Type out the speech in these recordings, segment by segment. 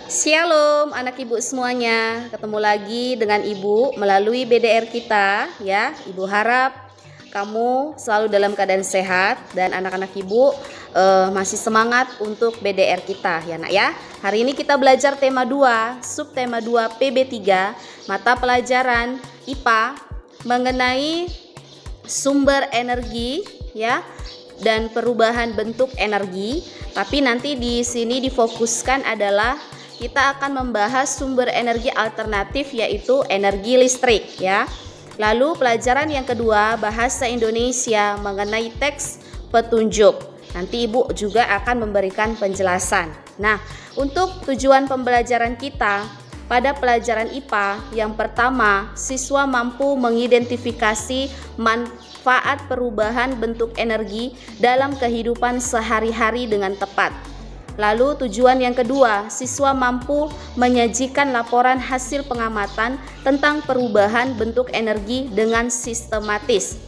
Shalom anak ibu semuanya, ketemu lagi dengan ibu melalui BDR kita ya. Ibu harap kamu selalu dalam keadaan sehat dan anak-anak ibu masih semangat untuk BDR kita ya nak ya. Hari ini kita belajar tema 2, subtema 2 PB3, mata pelajaran IPA mengenai sumber energi ya dan perubahan bentuk energi. Tapi nanti di sini difokuskan adalah kita akan membahas sumber energi alternatif yaitu energi listrik ya. Lalu pelajaran yang kedua bahasa Indonesia mengenai teks petunjuk. Nanti ibu juga akan memberikan penjelasan. Nah, untuk tujuan pembelajaran kita pada pelajaran IPA yang pertama, siswa mampu mengidentifikasi manfaat perubahan bentuk energi dalam kehidupan sehari-hari dengan tepat. Lalu tujuan yang kedua, siswa mampu menyajikan laporan hasil pengamatan tentang perubahan bentuk energi dengan sistematis.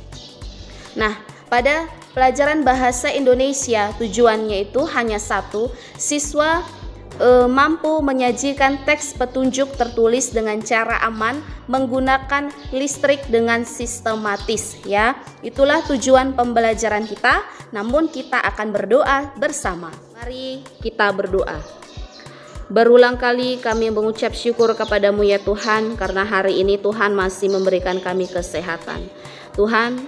Nah, pada pelajaran bahasa Indonesia tujuannya itu hanya satu, siswa mampu menyajikan teks petunjuk tertulis dengan cara aman menggunakan listrik dengan sistematis ya. Itulah tujuan pembelajaran kita. Namun kita akan berdoa bersama. Mari kita berdoa. Berulang kali kami mengucap syukur kepadamu ya Tuhan, karena hari ini Tuhan masih memberikan kami kesehatan. Tuhan,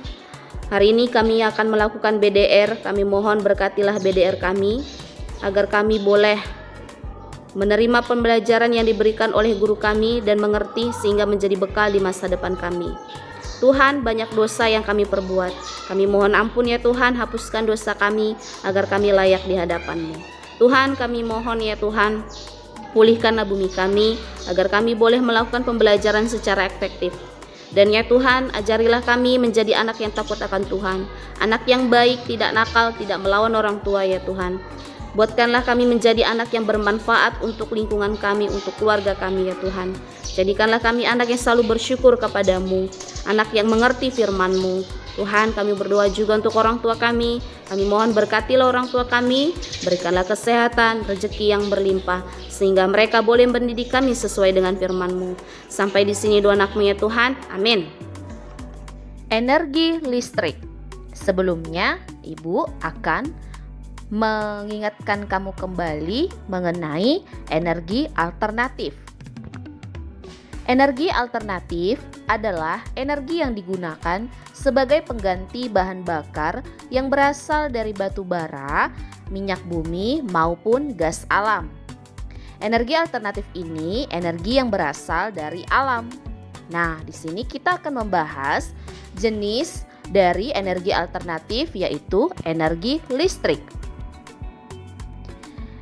hari ini kami akan melakukan BDR. Kami mohon berkatilah BDR kami agar kami boleh menerima pembelajaran yang diberikan oleh guru kami dan mengerti sehingga menjadi bekal di masa depan kami. Tuhan, banyak dosa yang kami perbuat. Kami mohon ampun ya Tuhan, hapuskan dosa kami agar kami layak di hadapan-Mu. Tuhan, kami mohon ya Tuhan, pulihkanlah bumi kami agar kami boleh melakukan pembelajaran secara efektif. Dan ya Tuhan, ajarilah kami menjadi anak yang takut akan Tuhan, anak yang baik, tidak nakal, tidak melawan orang tua ya Tuhan. Buatkanlah kami menjadi anak yang bermanfaat untuk lingkungan kami, untuk keluarga kami ya Tuhan. Jadikanlah kami anak yang selalu bersyukur kepadamu, anak yang mengerti firman-Mu. Tuhan, kami berdoa juga untuk orang tua kami. Kami mohon berkatilah orang tua kami, berikanlah kesehatan, rezeki yang berlimpah, sehingga mereka boleh mendidik kami sesuai dengan firman-Mu. Sampai di sini doa anak-Mu ya Tuhan, amin. Energi listrik. Sebelumnya, Ibu akan mengingatkan kamu kembali mengenai energi alternatif. Energi alternatif adalah energi yang digunakan sebagai pengganti bahan bakar yang berasal dari batu bara, minyak bumi, maupun gas alam. Energi alternatif ini energi yang berasal dari alam. Nah, di sini kita akan membahas jenis dari energi alternatif yaitu energi listrik.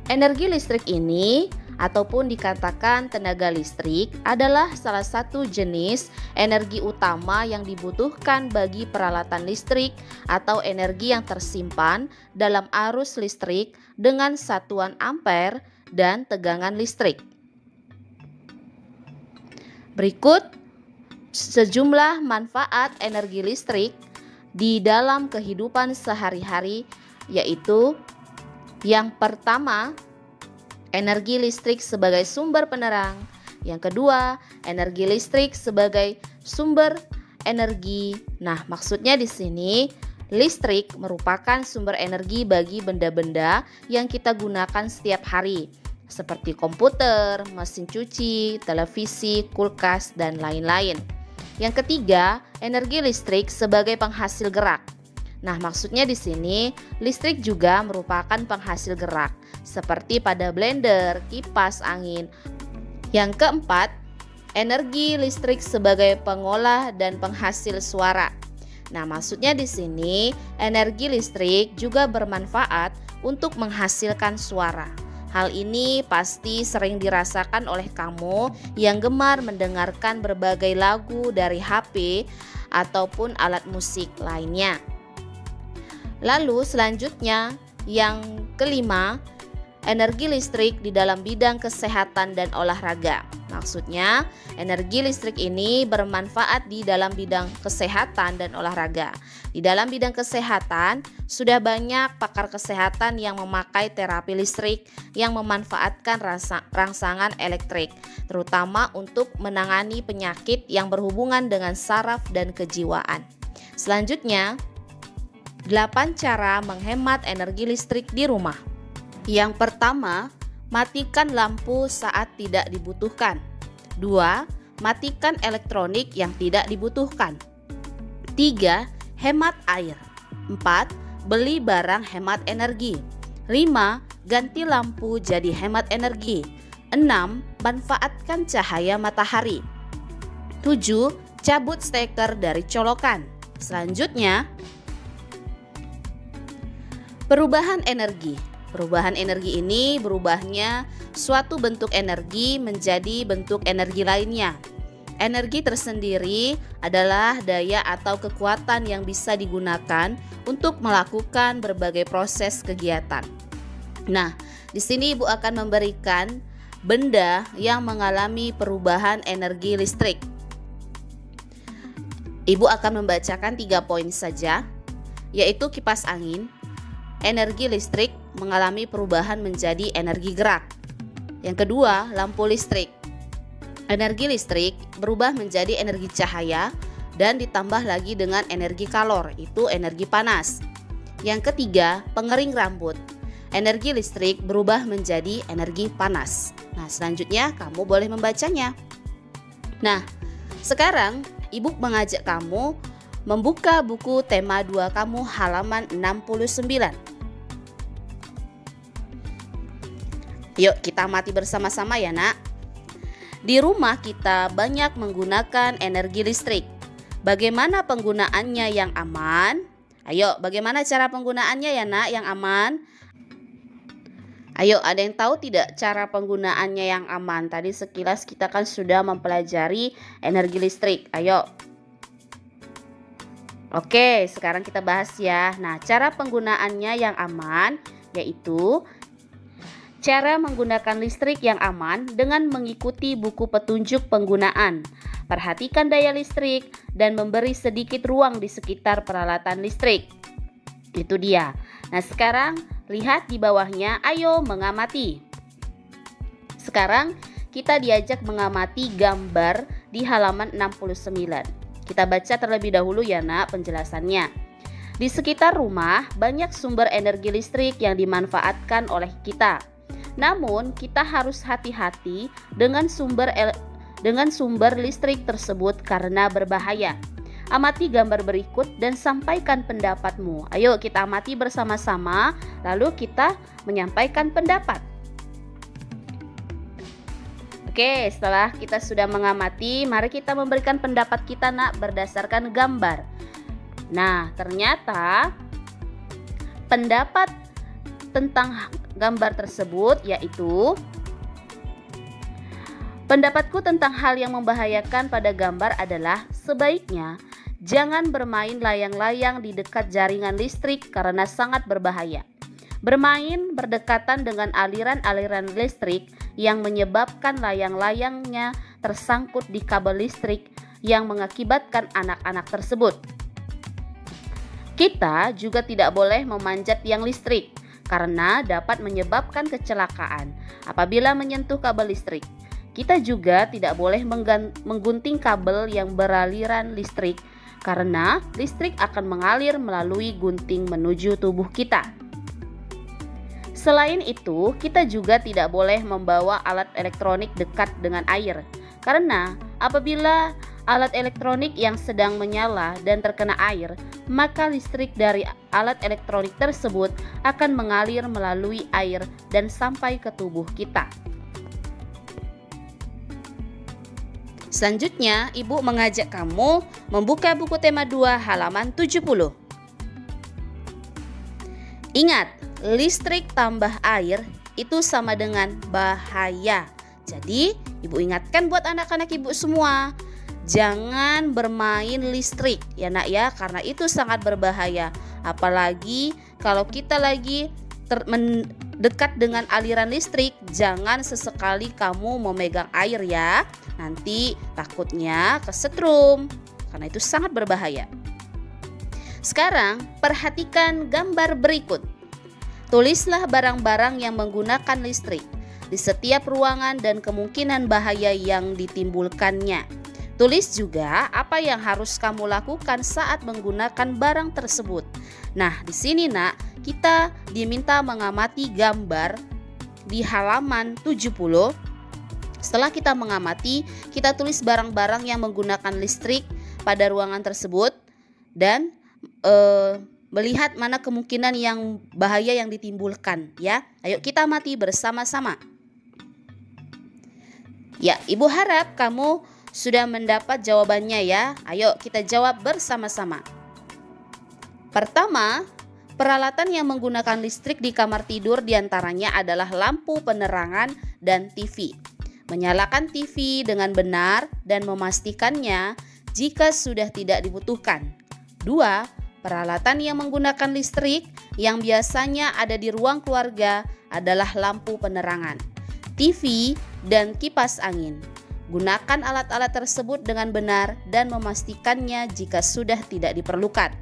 Energi listrik ini ataupun dikatakan tenaga listrik adalah salah satu jenis energi utama yang dibutuhkan bagi peralatan listrik atau energi yang tersimpan dalam arus listrik dengan satuan ampere dan tegangan listrik. Berikut sejumlah manfaat energi listrik di dalam kehidupan sehari-hari, yaitu yang pertama, energi listrik sebagai sumber penerang. Yang kedua, energi listrik sebagai sumber energi. Nah, maksudnya di sini listrik merupakan sumber energi bagi benda-benda yang kita gunakan setiap hari, seperti komputer, mesin cuci, televisi, kulkas, dan lain-lain. Yang ketiga, energi listrik sebagai penghasil gerak. Nah, maksudnya di sini listrik juga merupakan penghasil gerak seperti pada blender, kipas angin. Yang keempat, energi listrik sebagai pengolah dan penghasil suara. Nah, maksudnya di sini energi listrik juga bermanfaat untuk menghasilkan suara. Hal ini pasti sering dirasakan oleh kamu yang gemar mendengarkan berbagai lagu dari HP ataupun alat musik lainnya. Lalu selanjutnya yang kelima, energi listrik di dalam bidang kesehatan dan olahraga. Maksudnya, energi listrik ini bermanfaat di dalam bidang kesehatan dan olahraga. Di dalam bidang kesehatan, sudah banyak pakar kesehatan yang memakai terapi listrik yang memanfaatkan rangsangan elektrik, terutama untuk menangani penyakit yang berhubungan dengan saraf dan kejiwaan. Selanjutnya, 8 cara menghemat energi listrik di rumah. Yang pertama, matikan lampu saat tidak dibutuhkan. 2. Matikan elektronik yang tidak dibutuhkan. 3. Hemat air. 4. Beli barang hemat energi. 5. Ganti lampu jadi hemat energi. 6. Manfaatkan cahaya matahari. 7. Cabut steker dari colokan. Selanjutnya, perubahan energi. Perubahan energi ini berubahnya suatu bentuk energi menjadi bentuk energi lainnya. Energi tersendiri adalah daya atau kekuatan yang bisa digunakan untuk melakukan berbagai proses kegiatan. Nah, di sini Ibu akan memberikan benda yang mengalami perubahan energi listrik. Ibu akan membacakan 3 poin saja, yaitu kipas angin. Energi listrik mengalami perubahan menjadi energi gerak. Yang kedua, lampu listrik. Energi listrik berubah menjadi energi cahaya dan ditambah lagi dengan energi kalor, itu energi panas. Yang ketiga, pengering rambut. Energi listrik berubah menjadi energi panas. Nah, selanjutnya kamu boleh membacanya. Nah, sekarang Ibu mengajak kamu membuka buku tema 2 kamu halaman 69. Yuk kita amati bersama-sama ya nak. Di rumah kita banyak menggunakan energi listrik. Bagaimana penggunaannya yang aman? Ayo, bagaimana cara penggunaannya ya nak yang aman? Ayo, ada yang tahu tidak cara penggunaannya yang aman? Tadi sekilas kita kan sudah mempelajari energi listrik. Ayo. Oke, sekarang kita bahas ya. Nah, cara penggunaannya yang aman yaitu cara menggunakan listrik yang aman dengan mengikuti buku petunjuk penggunaan. Perhatikan daya listrik dan memberi sedikit ruang di sekitar peralatan listrik. Itu dia. Nah, sekarang lihat di bawahnya, ayo mengamati. Sekarang kita diajak mengamati gambar di halaman 69. Kita baca terlebih dahulu ya nak penjelasannya. Di sekitar rumah banyak sumber energi listrik yang dimanfaatkan oleh kita. Namun kita harus hati-hati dengan sumber listrik tersebut karena berbahaya. Amati gambar berikut dan sampaikan pendapatmu. Ayo kita amati bersama-sama, lalu kita menyampaikan pendapat. Oke, setelah kita sudah mengamati, mari kita memberikan pendapat kita nak berdasarkan gambar. Nah, ternyata pendapat tentang gambar tersebut yaitu, pendapatku tentang hal yang membahayakan pada gambar adalah sebaiknya jangan bermain layang-layang di dekat jaringan listrik karena sangat berbahaya. Bermain berdekatan dengan aliran-aliran listrik yang menyebabkan layang-layangnya tersangkut di kabel listrik yang mengakibatkan anak-anak tersebut. Kita juga tidak boleh memanjat tiang listrik karena dapat menyebabkan kecelakaan apabila menyentuh kabel listrik. Kita juga tidak boleh menggunting kabel yang beraliran listrik karena listrik akan mengalir melalui gunting menuju tubuh kita. Selain itu, kita juga tidak boleh membawa alat elektronik dekat dengan air karena apabila alat elektronik yang sedang menyala dan terkena air, maka listrik dari alat elektronik tersebut akan mengalir melalui air dan sampai ke tubuh kita. Selanjutnya, Ibu mengajak kamu membuka buku tema 2 halaman 70. Ingat, listrik tambah air itu sama dengan bahaya. Jadi, Ibu ingatkan buat anak-anak Ibu semua, jangan bermain listrik ya nak ya, karena itu sangat berbahaya. Apalagi kalau kita lagi dekat dengan aliran listrik, jangan sesekali kamu memegang air ya. Nanti takutnya kesetrum, karena itu sangat berbahaya. Sekarang perhatikan gambar berikut. Tulislah barang-barang yang menggunakan listrik di setiap ruangan dan kemungkinan bahaya yang ditimbulkannya. Tulis juga apa yang harus kamu lakukan saat menggunakan barang tersebut. Nah, di sini nak, kita diminta mengamati gambar di halaman 70. Setelah kita mengamati, kita tulis barang-barang yang menggunakan listrik pada ruangan tersebut dan melihat mana kemungkinan yang bahaya yang ditimbulkan ya. Ayo kita amati bersama-sama. Ya, Ibu harap kamu sudah mendapat jawabannya ya. Ayo kita jawab bersama-sama. Pertama, peralatan yang menggunakan listrik di kamar tidur diantaranya adalah lampu penerangan dan TV. Menyalakan TV dengan benar dan memastikannya jika sudah tidak dibutuhkan. 2. Peralatan yang menggunakan listrik yang biasanya ada di ruang keluarga adalah lampu penerangan, TV, dan kipas angin. Gunakan alat-alat tersebut dengan benar dan memastikannya jika sudah tidak diperlukan.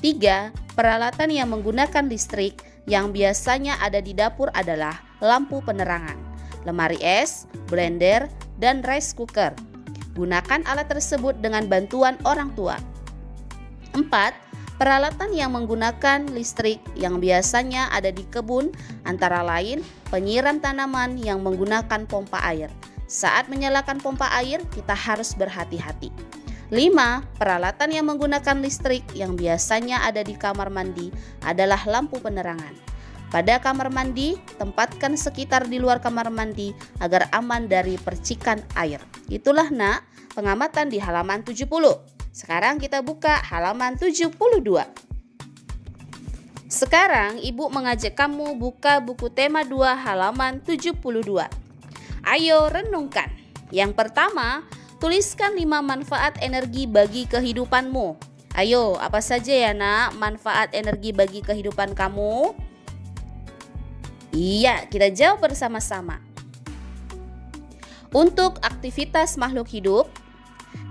3. Peralatan yang menggunakan listrik yang biasanya ada di dapur adalah lampu penerangan, lemari es, blender, dan rice cooker. Gunakan alat tersebut dengan bantuan orang tua. 4. Peralatan yang menggunakan listrik yang biasanya ada di kebun antara lain penyiram tanaman yang menggunakan pompa air. Saat menyalakan pompa air, kita harus berhati-hati. 5. Peralatan yang menggunakan listrik yang biasanya ada di kamar mandi adalah lampu penerangan. Pada kamar mandi, tempatkan sekitar di luar kamar mandi agar aman dari percikan air. Itulah nak, pengamatan di halaman 70. Sekarang kita buka halaman 72. Sekarang Ibu mengajak kamu buka buku tema 2 halaman 72. Ayo renungkan. Yang pertama, tuliskan 5 manfaat energi bagi kehidupanmu. Ayo, apa saja ya nak manfaat energi bagi kehidupan kamu? Iya, kita jawab bersama-sama. Untuk aktivitas makhluk hidup,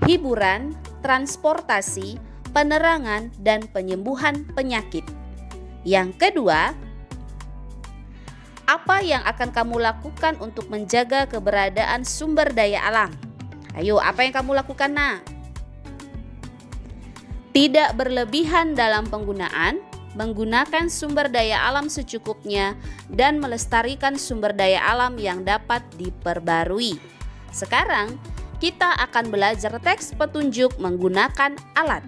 hiburan, transportasi, penerangan, dan penyembuhan penyakit. Yang kedua, apa yang akan kamu lakukan untuk menjaga keberadaan sumber daya alam? Ayo, apa yang kamu lakukan nak? Tidak berlebihan dalam penggunaan, menggunakan sumber daya alam secukupnya, dan melestarikan sumber daya alam yang dapat diperbarui. Sekarang, kita akan belajar teks petunjuk menggunakan alat.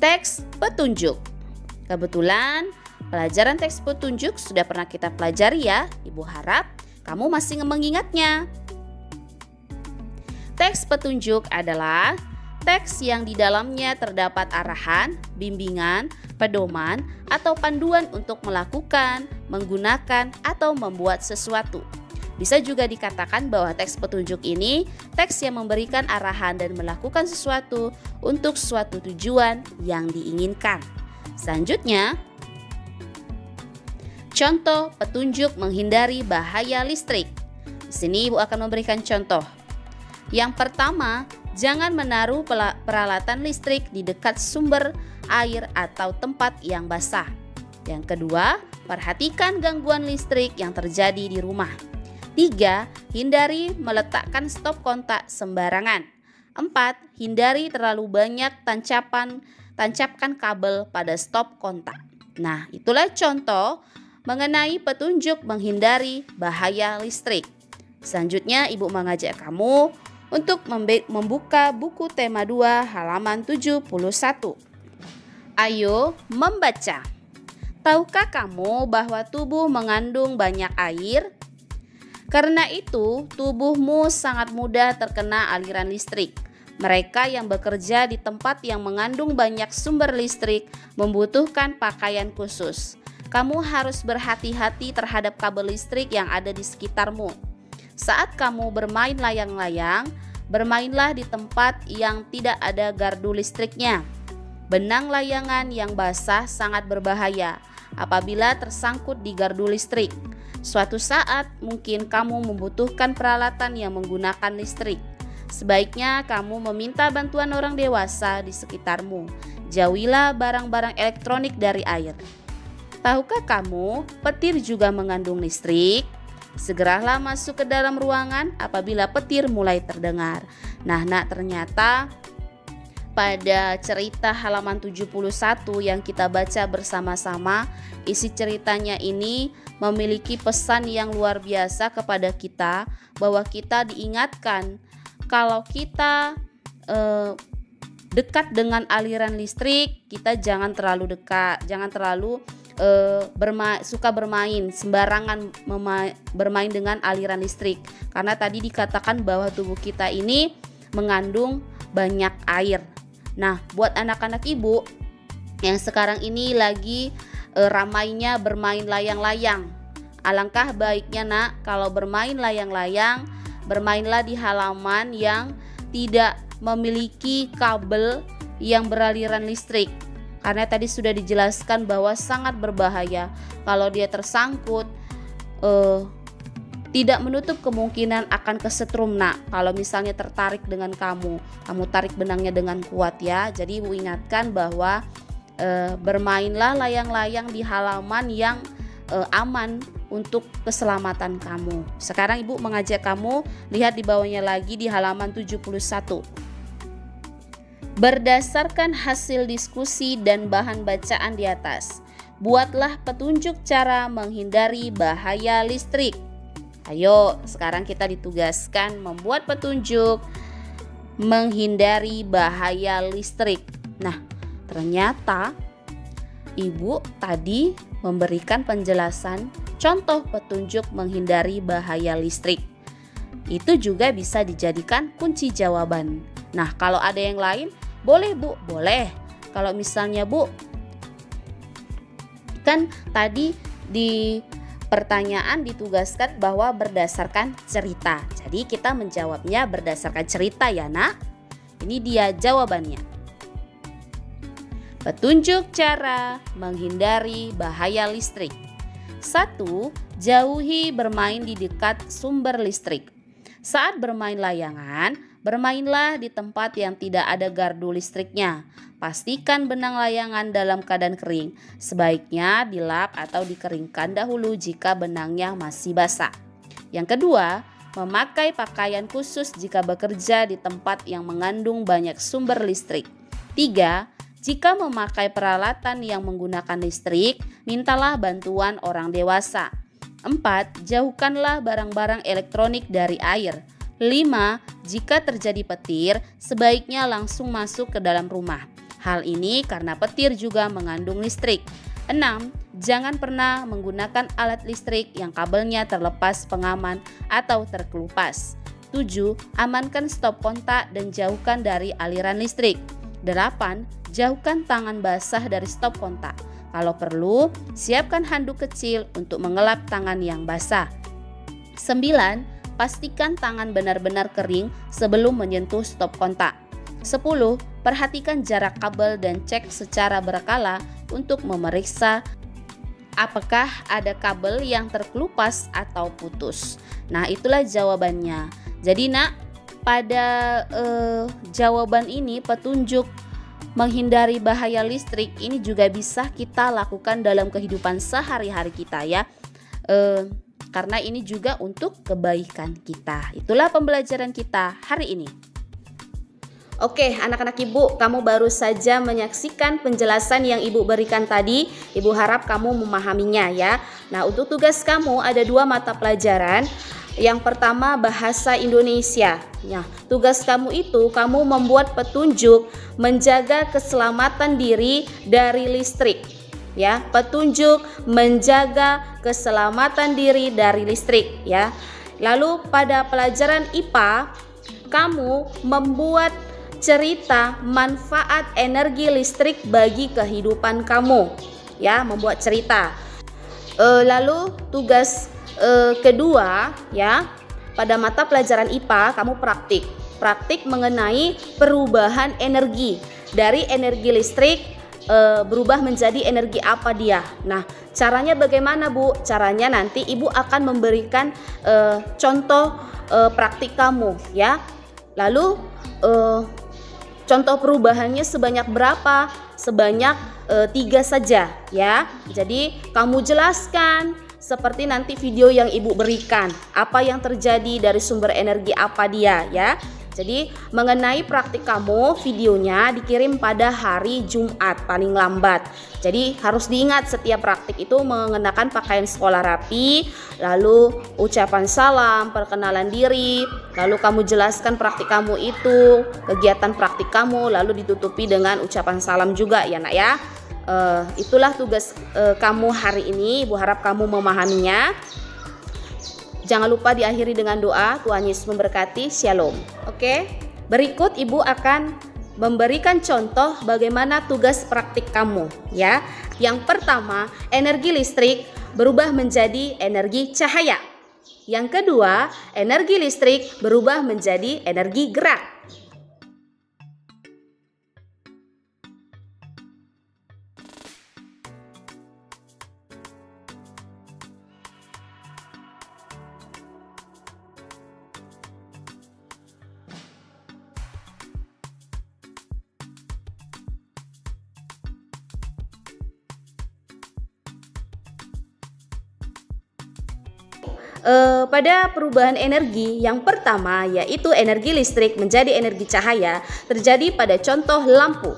Teks petunjuk. Kebetulan pelajaran teks petunjuk sudah pernah kita pelajari ya. Ibu harap kamu masih mengingatnya. Teks petunjuk adalah teks yang di dalamnya terdapat arahan, bimbingan, pedoman, atau panduan untuk melakukan, menggunakan, atau membuat sesuatu. Bisa juga dikatakan bahwa teks petunjuk ini teks yang memberikan arahan dan melakukan sesuatu untuk suatu tujuan yang diinginkan. Selanjutnya, contoh petunjuk menghindari bahaya listrik. Di sini Ibu akan memberikan contoh. Yang pertama, jangan menaruh peralatan listrik di dekat sumber air atau tempat yang basah. Yang kedua, perhatikan gangguan listrik yang terjadi di rumah. 3. Hindari meletakkan stop kontak sembarangan. 4. Hindari terlalu banyak tancapkan kabel pada stop kontak. Nah, itulah contoh mengenai petunjuk menghindari bahaya listrik. Selanjutnya, Ibu mengajak kamu untuk membuka buku tema 2 halaman 71. Ayo membaca. Tahukah kamu bahwa tubuh mengandung banyak air? Karena itu, tubuhmu sangat mudah terkena aliran listrik. Mereka yang bekerja di tempat yang mengandung banyak sumber listrik membutuhkan pakaian khusus. Kamu harus berhati-hati terhadap kabel listrik yang ada di sekitarmu. Saat kamu bermain layang-layang, bermainlah di tempat yang tidak ada gardu listriknya. Benang layangan yang basah sangat berbahaya. apabila tersangkut di gardu listrik. Suatu saat mungkin kamu membutuhkan peralatan yang menggunakan listrik. Sebaiknya kamu meminta bantuan orang dewasa di sekitarmu. Jauhilah barang-barang elektronik dari air. Tahukah kamu, petir juga mengandung listrik? Segeralah masuk ke dalam ruangan apabila petir mulai terdengar. Nah, ternyata pada cerita halaman 71 yang kita baca bersama-sama, isi ceritanya ini memiliki pesan yang luar biasa kepada kita, bahwa kita diingatkan kalau kita dekat dengan aliran listrik, kita jangan terlalu dekat, jangan terlalu suka bermain sembarangan, bermain dengan aliran listrik, karena tadi dikatakan bahwa tubuh kita ini mengandung banyak air. Nah, buat anak-anak ibu yang sekarang ini lagi ramainya bermain layang-layang, alangkah baiknya kalau bermain layang-layang, bermainlah di halaman yang tidak memiliki kabel yang beraliran listrik, karena tadi sudah dijelaskan bahwa sangat berbahaya kalau dia tersangkut. Tidak menutup kemungkinan akan kesetrum kalau misalnya tertarik dengan kamu tarik benangnya dengan kuat ya. Jadi ibu ingatkan bahwa bermainlah layang-layang di halaman yang aman untuk keselamatan kamu. Sekarang ibu mengajak kamu lihat di bawahnya lagi di halaman 71. Berdasarkan hasil diskusi dan bahan bacaan di atas, buatlah petunjuk cara menghindari bahaya listrik. Ayo, sekarang kita ditugaskan membuat petunjuk menghindari bahaya listrik. Nah, ternyata ibu tadi memberikan penjelasan contoh petunjuk menghindari bahaya listrik. Itu juga bisa dijadikan kunci jawaban. Nah, kalau ada yang lain, boleh Bu, boleh. Kalau misalnya Bu, kan tadi di pertanyaan ditugaskan bahwa berdasarkan cerita. Jadi kita menjawabnya berdasarkan cerita ya nak. Ini dia jawabannya. Petunjuk cara menghindari bahaya listrik. 1. Jauhi bermain di dekat sumber listrik. Saat bermain layangan, bermainlah di tempat yang tidak ada gardu listriknya. Pastikan benang layangan dalam keadaan kering. Sebaiknya dilap atau dikeringkan dahulu jika benangnya masih basah. Yang kedua, memakai pakaian khusus jika bekerja di tempat yang mengandung banyak sumber listrik. 3. Jika memakai peralatan yang menggunakan listrik, mintalah bantuan orang dewasa. 4. Jauhkanlah barang-barang elektronik dari air. 5. Jika terjadi petir, sebaiknya langsung masuk ke dalam rumah. Hal ini karena petir juga mengandung listrik. 6. Jangan pernah menggunakan alat listrik yang kabelnya terlepas pengaman atau terkelupas. 7. Amankan stop kontak dan jauhkan dari aliran listrik. 8. Jauhkan tangan basah dari stop kontak. Kalau perlu, siapkan handuk kecil untuk mengelap tangan yang basah. 9. Pastikan tangan benar-benar kering sebelum menyentuh stop kontak. 10. Perhatikan jarak kabel dan cek secara berkala untuk memeriksa apakah ada kabel yang terkelupas atau putus. Nah, itulah jawabannya. Jadi nak, pada jawaban ini petunjuk menghindari bahaya listrik ini juga bisa kita lakukan dalam kehidupan sehari-hari kita ya. Karena ini juga untuk kebaikan kita. Itulah pembelajaran kita hari ini. Oke, anak-anak ibu, kamu baru saja menyaksikan penjelasan yang ibu berikan tadi. Ibu harap kamu memahaminya ya. Nah, untuk tugas kamu ada 2 mata pelajaran. Yang pertama bahasa Indonesia. Ya, tugas kamu itu kamu membuat petunjuk menjaga keselamatan diri dari listrik. Ya, petunjuk menjaga keselamatan diri dari listrik ya. Lalu pada pelajaran IPA kamu membuat cerita manfaat energi listrik bagi kehidupan kamu ya, membuat cerita. Lalu tugas kedua ya, pada mata pelajaran IPA kamu praktik mengenai perubahan energi dari energi listrik berubah menjadi energi apa dia. Nah, caranya bagaimana, Bu? Caranya nanti Ibu akan memberikan contoh praktik kamu, ya. Lalu contoh perubahannya sebanyak berapa? Sebanyak 3 saja, ya. Jadi kamu jelaskan seperti nanti video yang Ibu berikan, apa yang terjadi dari sumber energi apa dia, ya. Jadi mengenai praktik kamu, videonya dikirim pada hari Jumat paling lambat. Jadi harus diingat setiap praktik itu mengenakan pakaian sekolah rapi, lalu ucapan salam, perkenalan diri, lalu kamu jelaskan praktik kamu itu, kegiatan praktik kamu, lalu ditutupi dengan ucapan salam juga ya nak ya. Itulah tugas kamu hari ini. Ibu harap kamu memahaminya. Jangan lupa diakhiri dengan doa. Tuhan Yesus memberkati. Shalom. Oke, berikut Ibu akan memberikan contoh bagaimana tugas praktik kamu, ya. Yang pertama, energi listrik berubah menjadi energi cahaya. Yang kedua, energi listrik berubah menjadi energi gerak. Pada perubahan energi yang pertama, yaitu energi listrik menjadi energi cahaya, terjadi pada contoh lampu.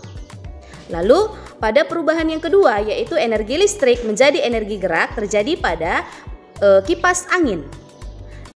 Lalu pada perubahan yang kedua, yaitu energi listrik menjadi energi gerak, terjadi pada kipas angin.